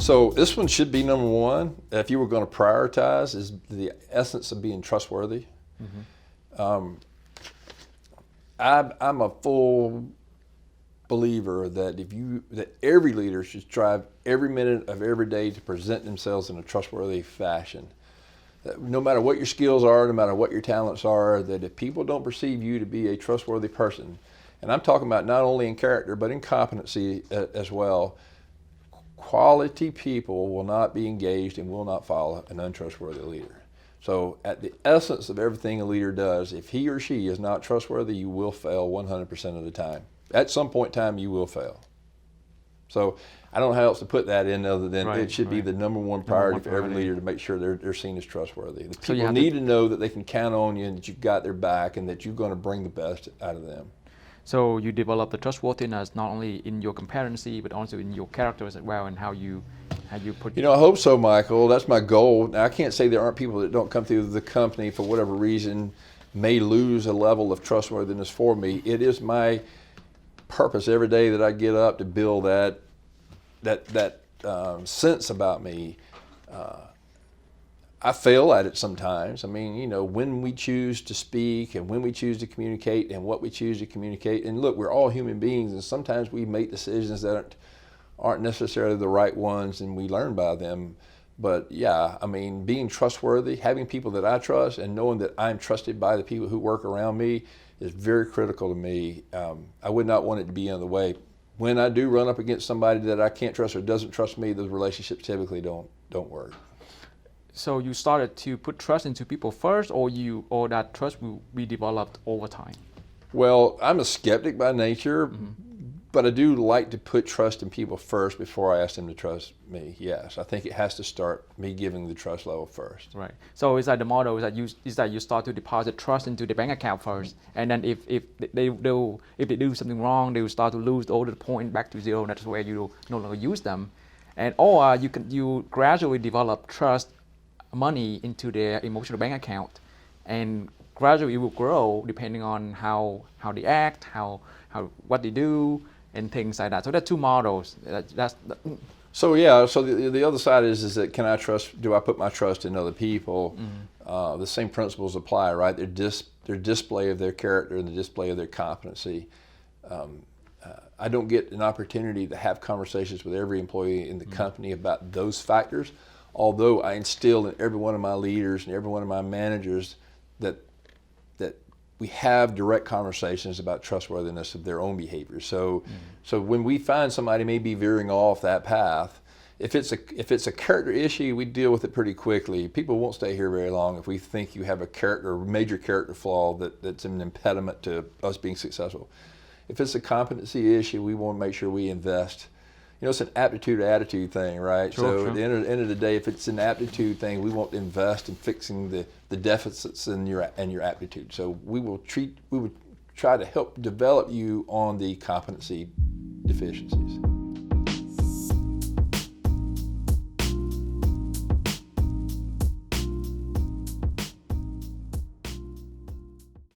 So this one should be number one. If you were going to prioritize, is the essence of being trustworthy. I'm a full believer that that every leader should strive every minute of every day to present themselves in a trustworthy fashion. That no matter what your skills are, no matter what your talents are, that if people don't perceive you to be a trustworthy person, and I'm talking about not only in character but in competency as well, quality people will not be engaged and will not follow an untrustworthy leader. So at the essence of everything a leader does, if he or she is not trustworthy, you will fail 100% of the time. At some point in time, you will fail. So I don't know how else to put that in other than it should be the number one priority for every leader to make sure they're seen as trustworthy. The people need to know that they can count on you and that you've got their back and that you're going to bring the best out of them. So you develop the trustworthiness not only in your competency but also in your characters as well, and how you put. I hope so, Michael. That's my goal. Now I can't say there aren't people that don't come through the company for whatever reason may lose a level of trustworthiness for me. It is my purpose every day that I get up to build that sense about me. I fail at it sometimes. I mean, when we choose to speak and when we choose to communicate and what we choose to communicate. And look, we're all human beings, and sometimes we make decisions that aren't necessarily the right ones, and we learn by them. But yeah, I mean, being trustworthy, having people that I trust and knowing that I'm trusted by the people who work around me is very critical to me. I would not want it to be in the way. When I do run up against somebody that I can't trust or doesn't trust me, those relationships typically don't work. So you started to put trust into people first, or that trust will be developed over time? Well, I'm a skeptic by nature, but I do like to put trust in people first before I ask them to trust me. Yes, I think it has to start me giving the trust level first. Right. So is that the model? Is that you start to deposit trust into the bank account first, and then if they do something wrong, they will start to lose all the point back to zero. That's where you no longer use them, or you gradually develop trust money into their emotional bank account, and gradually it will grow depending on how they act, how what they do, and things like that. So there are two models. So yeah. So the other side is that do I put my trust in other people? The same principles apply, right? Their display of their character and the display of their competency. I don't get an opportunity to have conversations with every employee in the company about those factors, although I instill in every one of my leaders and every one of my managers that we have direct conversations about trustworthiness of their own behavior. So when we find somebody may be veering off that path, if it's a character issue, we deal with it pretty quickly. People won't stay here very long if we think you have a major character flaw that's an impediment to us being successful. If it's a competency issue, we want to make sure we invest. It's an aptitude-attitude thing, right? At the end of the day, if it's an aptitude thing, we won't invest in fixing the deficits in your aptitude. So we would try to help develop you on the competency deficiencies.